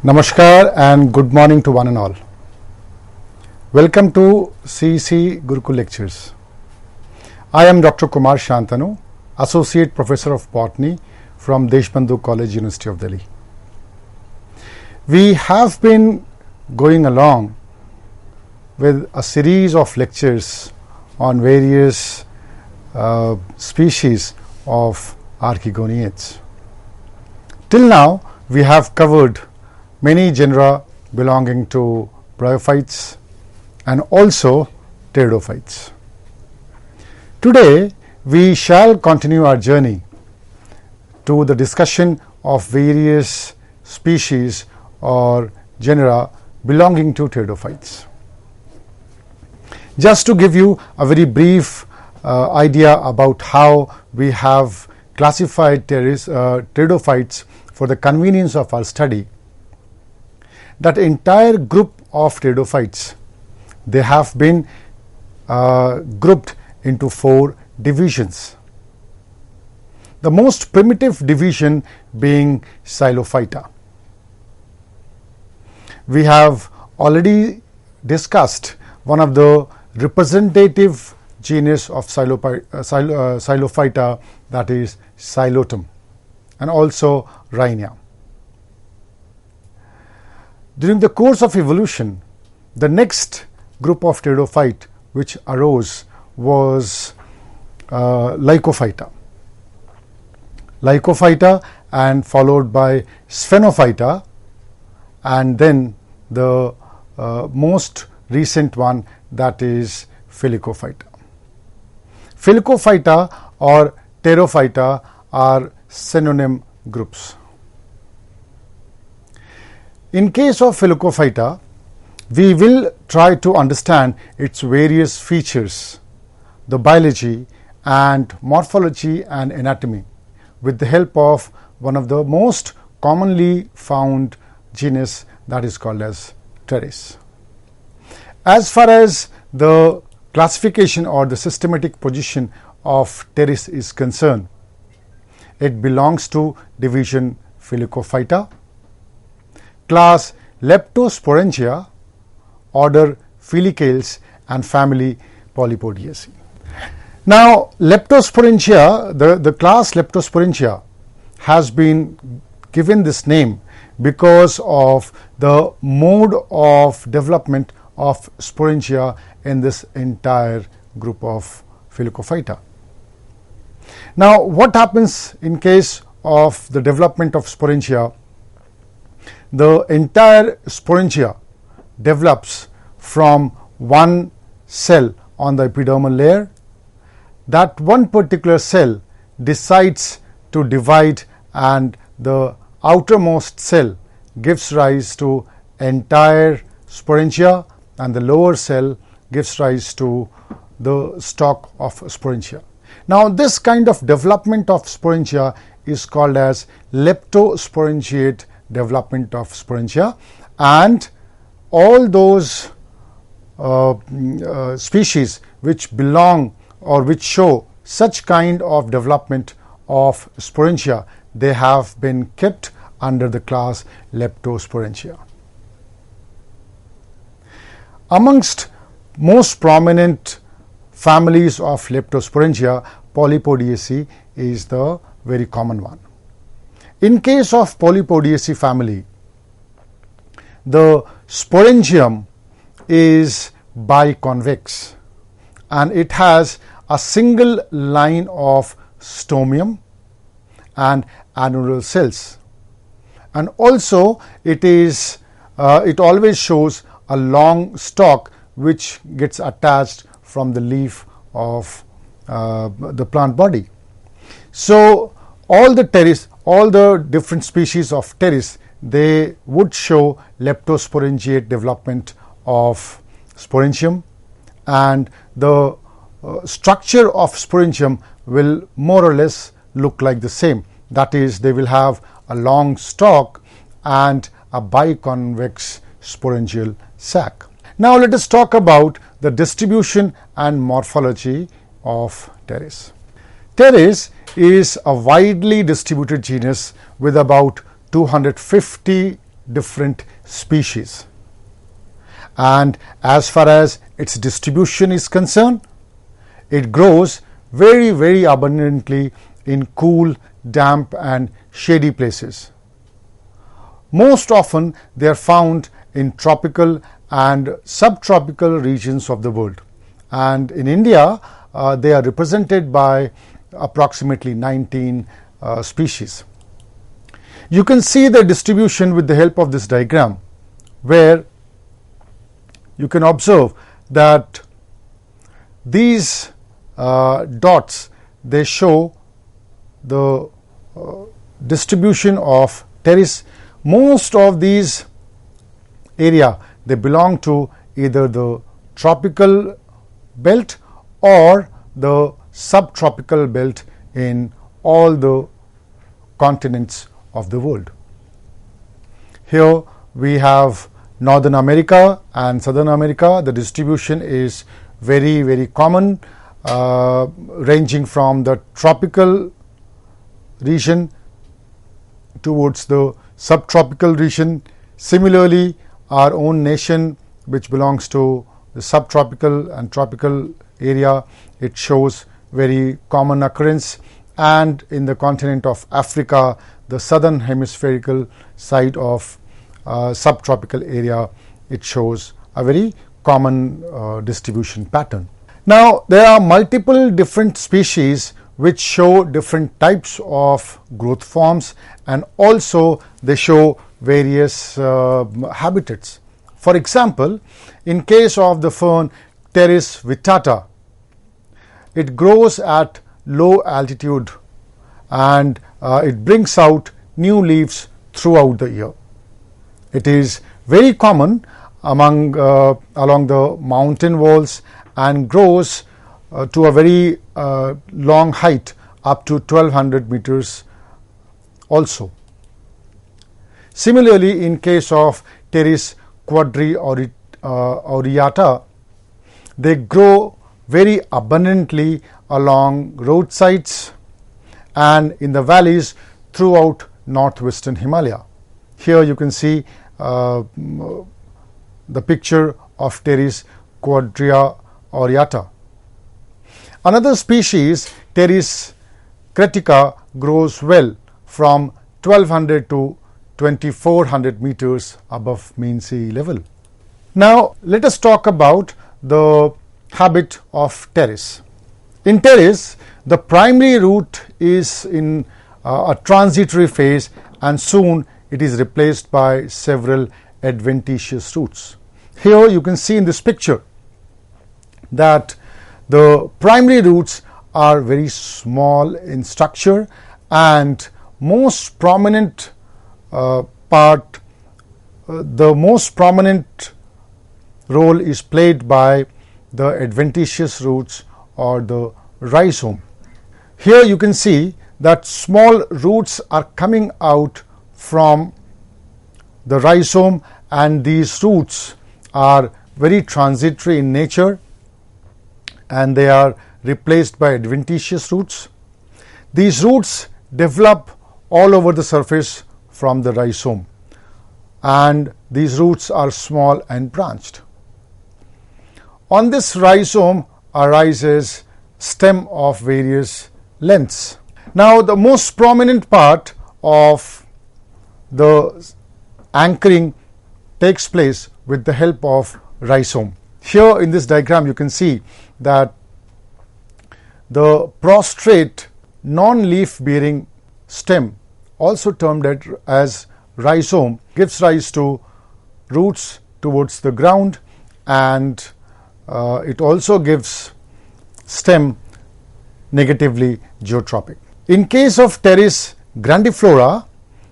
Namaskar and good morning to one and all. Welcome to CEC Gurukul Lectures. I am Dr. Kumar Shantanu, Associate Professor of Botany from Deshbandhu College, University of Delhi. We have been going along with a series of lectures on various species of archegoniates. Till now, we have covered many genera belonging to bryophytes and also pteridophytes. Today, we shall continue our journey to the discussion of various species or genera belonging to pteridophytes. Just to give you a very brief idea about how we have classified pteridophytes for the convenience of our study, that entire group of pteridophytes, they have been grouped into 4 divisions. The most primitive division being Xylophyta. We have already discussed one of the representative genus of Xylophyta, that is Xylotum, and also Rhynia. During the course of evolution, the next group of pteridophyte which arose was Lycophyta. Lycophyta and followed by Sphenophyta, and then the most recent one, that is Filicophyta. Filicophyta or Pterophyta are synonym groups. In case of Filicophyta, we will try to understand its various features, the biology and morphology and anatomy with the help of one of the most commonly found genus, that is called as Pteris. As far as the classification or the systematic position of Pteris is concerned, it belongs to division Filicophyta, class Leptosporangia, order Felicales, and family Polypodiaceae. Now, Leptosporangia, the class Leptosporangia has been given this name because of the mode of development of sporangia in this entire group of Filicophyta. Now, what happens in case of the development of sporangia? The entire sporangia develops from one cell on the epidermal layer. That one particular cell decides to divide, and the outermost cell gives rise to entire sporangia, and the lower cell gives rise to the stalk of sporangia. Now, this kind of development of sporangia is called as leptosporangiate development of sporangia, and all those species which belong or which show such kind of development of sporangia, they have been kept under the class Leptosporangia. Amongst most prominent families of Leptosporangia, Polypodiaceae is the very common one. In case of Polypodiaceae family, the sporangium is biconvex and it has a single line of stomium and annular cells, and also it always shows a long stalk which gets attached from the leaf of the plant body. So all the different species of Pteris, they would show leptosporangiate development of sporangium, and the structure of sporangium will more or less look like the same. That is, they will have a long stalk and a biconvex sporangial sac. Now, let us talk about the distribution and morphology of Pteris. Pteris is a widely distributed genus with about 250 different species. And as far as its distribution is concerned, it grows very abundantly in cool, damp and shady places. Most often they are found in tropical and subtropical regions of the world, and in India they are represented by approximately 19 species. You can see the distribution with the help of this diagram, where you can observe that these dots, they show the distribution of pteris. Most of these area, they belong to either the tropical belt or the subtropical belt in all the continents of the world. Here we have Northern America and Southern America. The distribution is very common, ranging from the tropical region towards the subtropical region. Similarly, our own nation, which belongs to the subtropical and tropical area, it shows very common occurrence. And in the continent of Africa, the southern hemispherical side of subtropical area, it shows a very common distribution pattern. Now, there are multiple different species which show different types of growth forms, and also they show various habitats. For example, in case of the fern Pteris vittata, it grows at low altitude and it brings out new leaves throughout the year. It is very common along the mountain walls and grows to a very long height, up to 1200 meters also. Similarly, in case of Pteris quadriaureata, they grow very abundantly along roadsides and in the valleys throughout northwestern Himalaya. Here you can see the picture of Pteris quadriaureata. Another species, Pteris cretica, grows well from 1200 to 2400 meters above mean sea level. Now, let us talk about the habit of Pteris. In Pteris, the primary root is in a transitory phase, and soon it is replaced by several adventitious roots. Here you can see in this picture that the primary roots are very small in structure, and most prominent the most prominent role is played by the adventitious roots or the rhizome. Here you can see that small roots are coming out from the rhizome, and these roots are very transitory in nature and they are replaced by adventitious roots. These roots develop all over the surface from the rhizome, and these roots are small and branched. On this rhizome arises stem of various lengths. Now, the most prominent part of the anchoring takes place with the help of rhizome. Here in this diagram you can see that the prostrate non-leaf bearing stem, also termed as rhizome, gives rise to roots towards the ground, and it also gives stem negatively geotropic. In case of Pteris grandiflora,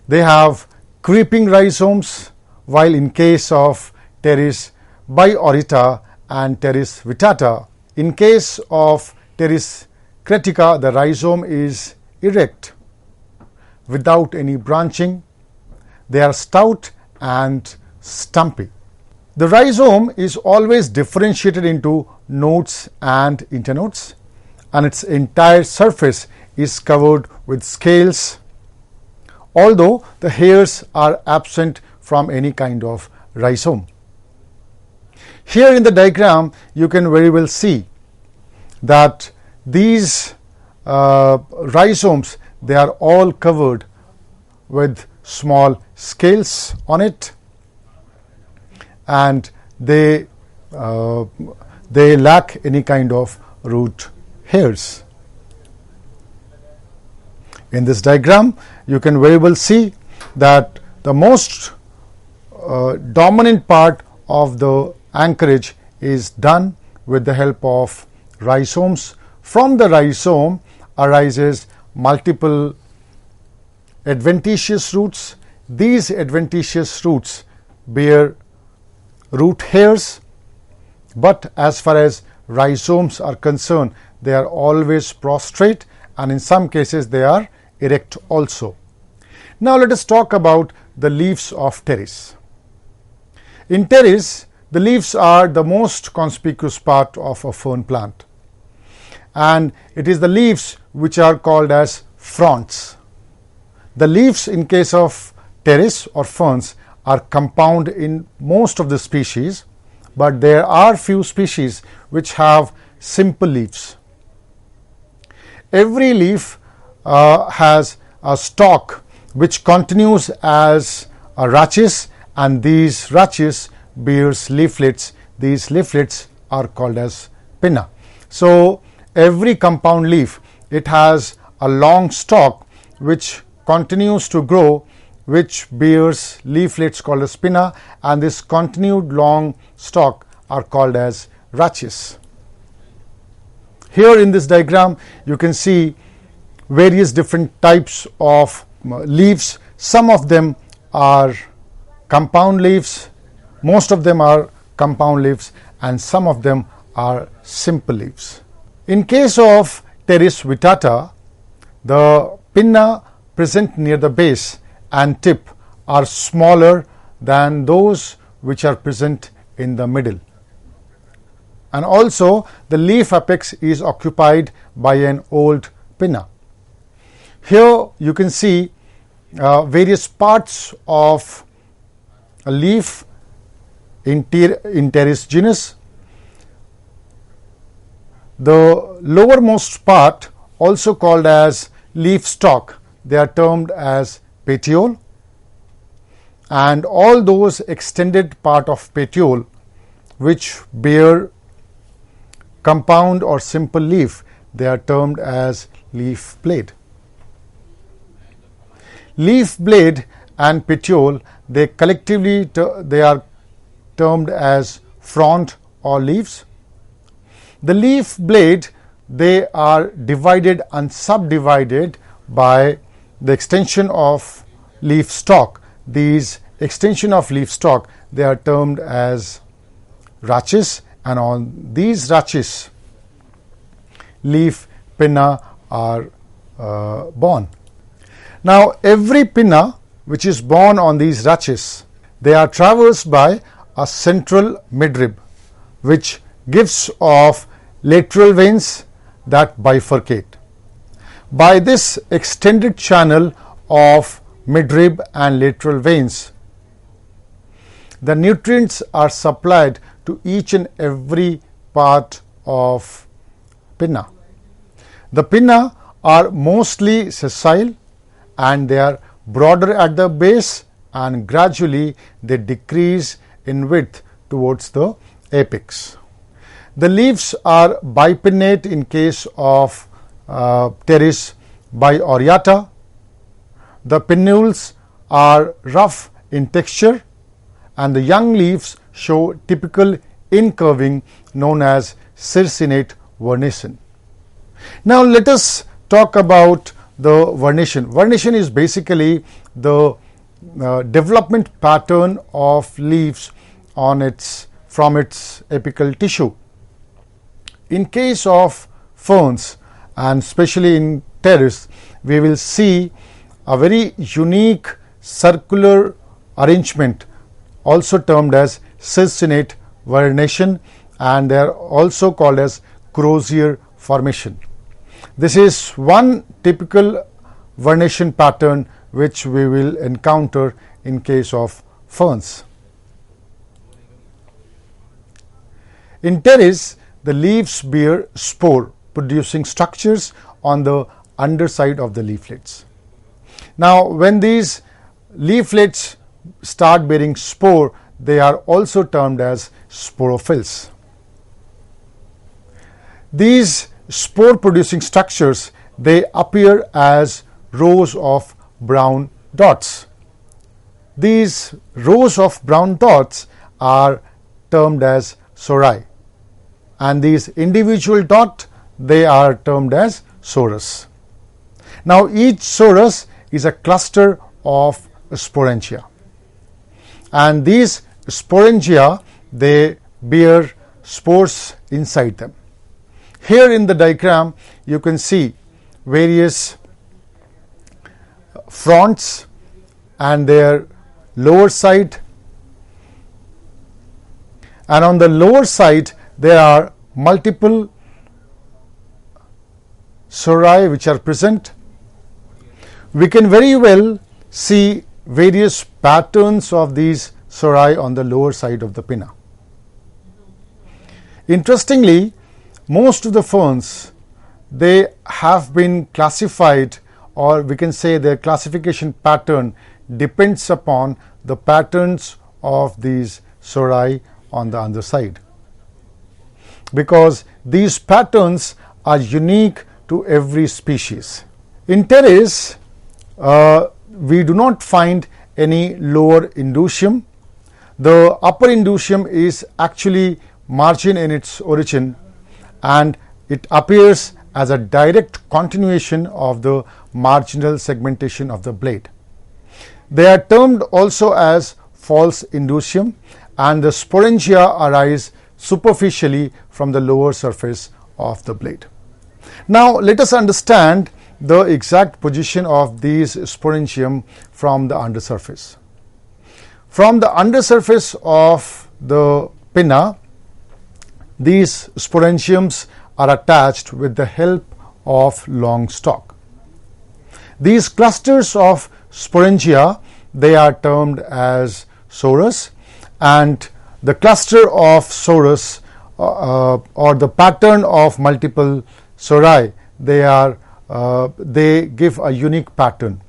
they have creeping rhizomes, while in case of Pteris biaurita and Pteris vittata, in case of Pteris cretica, the rhizome is erect without any branching. They are stout and stumpy. The rhizome is always differentiated into nodes and internodes, and its entire surface is covered with scales, although the hairs are absent from any kind of rhizome. Here in the diagram, you can very well see that these rhizomes, they are all covered with small scales on it, and they lack any kind of root hairs. In this diagram, you can very well see that the most dominant part of the anchorage is done with the help of rhizomes. From the rhizome arises multiple adventitious roots. These adventitious roots bear root hairs, but as far as rhizomes are concerned, they are always prostrate, and in some cases they are erect also. Now let us talk about the leaves of pteris. In pteris, the leaves are the most conspicuous part of a fern plant, and it is the leaves which are called as fronds. The leaves in case of pteris or ferns are compound in most of the species, but there are few species which have simple leaves. Every leaf has a stalk which continues as a rachis, and these rachis bears leaflets. These leaflets are called as pinna. So every compound leaf, it has a long stalk which continues to grow, which bears leaflets called as pinna, and this continued long stalk are called as rachis. Here in this diagram, you can see various different types of leaves. Some of them are compound leaves, most of them are compound leaves, and some of them are simple leaves. In case of Pteris vittata, the pinna present near the base and tip are smaller than those which are present in the middle, and also the leaf apex is occupied by an old pinna. Here you can see various parts of a leaf in Pteris genus. The lowermost part, also called as leaf stalk, they are termed as petiole, and all those extended part of petiole which bear compound or simple leaf, they are termed as leaf blade. Leaf blade and petiole, they collectively they are termed as frond or leaves. The leaf blade, they are divided and subdivided by the extension of leaf stalk. These extension of leaf stalk, they are termed as rachis, and on these rachis leaf pinna are born. Now every pinna which is born on these rachis, they are traversed by a central midrib which gives off lateral veins that bifurcate. By this extended channel of midrib and lateral veins, the nutrients are supplied to each and every part of pinna. The pinna are mostly sessile, and they are broader at the base, and gradually they decrease in width towards the apex. The leaves are bipinnate in case of Pteris biauriata. The pinnules are rough in texture, and the young leaves show typical incurving known as circinate vernation. Now let us talk about the vernation. Vernation is basically the development pattern of leaves on from its apical tissue. In case of ferns, and especially in Pteris, we will see a very unique circular arrangement, also termed as circinate vernation, and they are also called as crozier formation. This is one typical vernation pattern which we will encounter in case of ferns. In Pteris, the leaves bear spore producing structures on the underside of the leaflets. Now, when these leaflets start bearing spore, they are also termed as sporophylls. These spore producing structures, they appear as rows of brown dots. These rows of brown dots are termed as sori, and these individual dots, they are termed as sorus. Now, each sorus is a cluster of sporangia, and these sporangia, they bear spores inside them. Here in the diagram, you can see various fronds and their lower side, and on the lower side there are multiple sori which are present. We can very well see various patterns of these sori on the lower side of the pinna. Interestingly, most of the ferns, they have been classified, or we can say their classification pattern depends upon the patterns of these sori on the underside, because these patterns are unique to every species. In Pteris, we do not find any lower indusium. The upper indusium is actually margin in its origin, and it appears as a direct continuation of the marginal segmentation of the blade. They are termed also as false indusium, and the sporangia arise superficially from the lower surface of the blade. Now, let us understand the exact position of these sporangium from the undersurface. From the undersurface of the pinna, these sporangiums are attached with the help of long stalk. These clusters of sporangia, they are termed as sorus, and the cluster of sorus or the pattern of multiple sori, they give a unique pattern.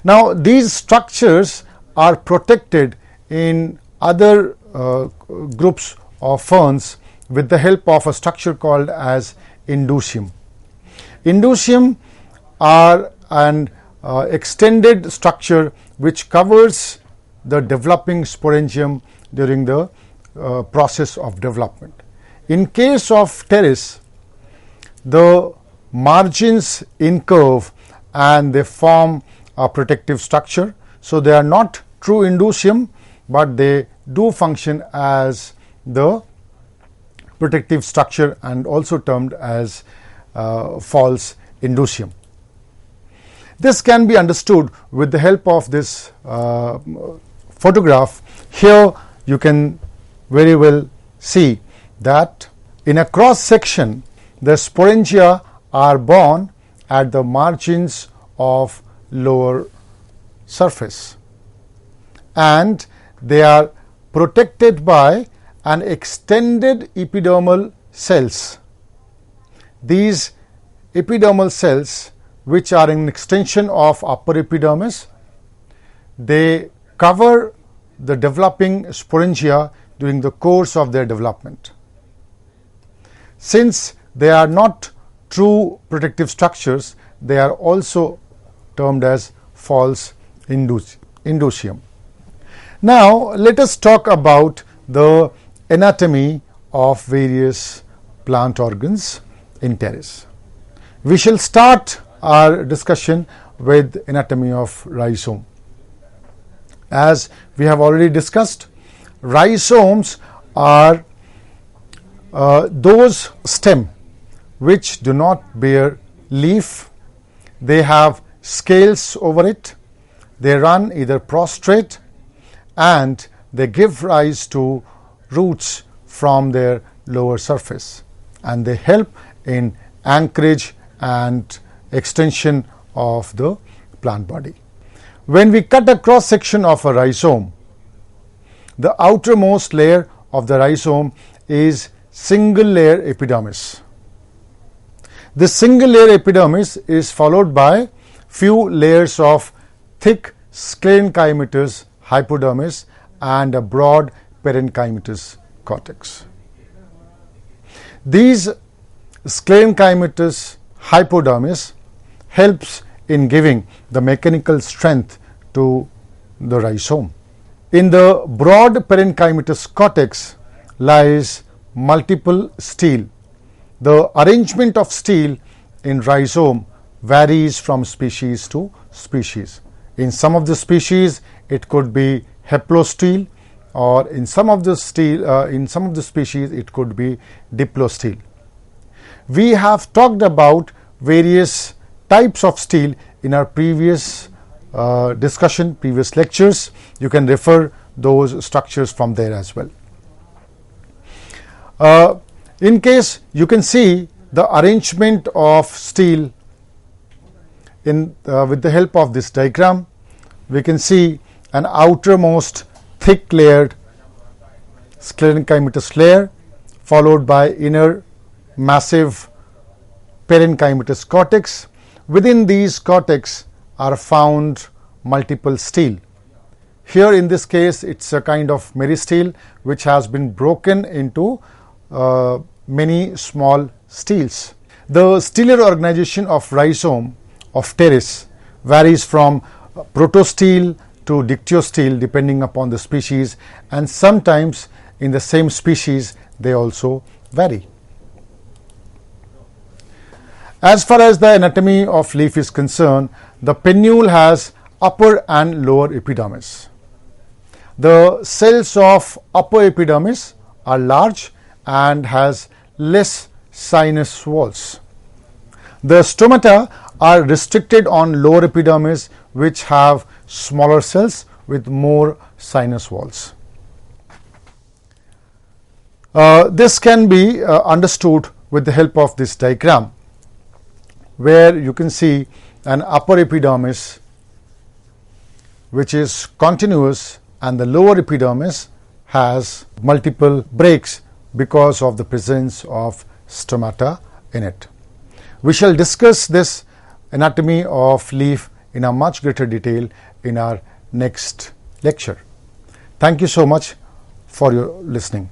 Now, these structures are protected in other groups of ferns with the help of a structure called as indusium. Indusium are an extended structure which covers the developing sporangium during the process of development. In case of Pteris, the margins incurve and they form a protective structure. So, they are not true indusium, but they do function as the protective structure and also termed as false indusium. This can be understood with the help of this photograph. Here you can very well see that in a cross section, the sporangia are born at the margins of lower surface, and they are protected by an extended epidermal cells. These epidermal cells, which are an extension of upper epidermis, they cover the developing sporangia during the course of their development. Since they are not true protective structures, they are also termed as false indusium. Now, let us talk about the anatomy of various plant organs in Pteris. We shall start our discussion with anatomy of rhizome. As we have already discussed, rhizomes are those stem which do not bear leaf. They have scales over it. They run either prostrate, and they give rise to roots from their lower surface, and they help in anchorage and extension of the plant body. When we cut a cross section of a rhizome, The outermost layer of the rhizome is single layer epidermis. This single layer epidermis is followed by few layers of thick sclerenchymatous hypodermis and a broad parenchymatous cortex. These sclerenchymatous hypodermis helps in giving the mechanical strength to the rhizome. In the broad parenchymatous cortex lies multiple stele. The arrangement of stele in rhizome varies from species to species. In some of the species, it could be haplostele, or in some of the species, it could be diplostele. We have talked about various types of stele in our previous discussion, previous lectures. You can refer those structures from there as well. In case you can see the arrangement of stele with the help of this diagram, we can see an outermost thick layered sclerenchymatous layer followed by inner massive parenchymatous cortex. Within these cortex are found multiple stele. Here in this case, it's a kind of meristele which has been broken into many small steles. The stellar organization of rhizome of Pteris varies from protostele to dictyostele depending upon the species, and sometimes in the same species they also vary. As far as the anatomy of leaf is concerned, the pennule has upper and lower epidermis. The cells of upper epidermis are large and has less sinus walls. The stomata are restricted on lower epidermis, which have smaller cells with more sinus walls. This can be understood with the help of this diagram, where you can see an upper epidermis which is continuous and the lower epidermis has multiple breaks because of the presence of stomata in it. We shall discuss this anatomy of leaf in a much greater detail in our next lecture. Thank you so much for your listening.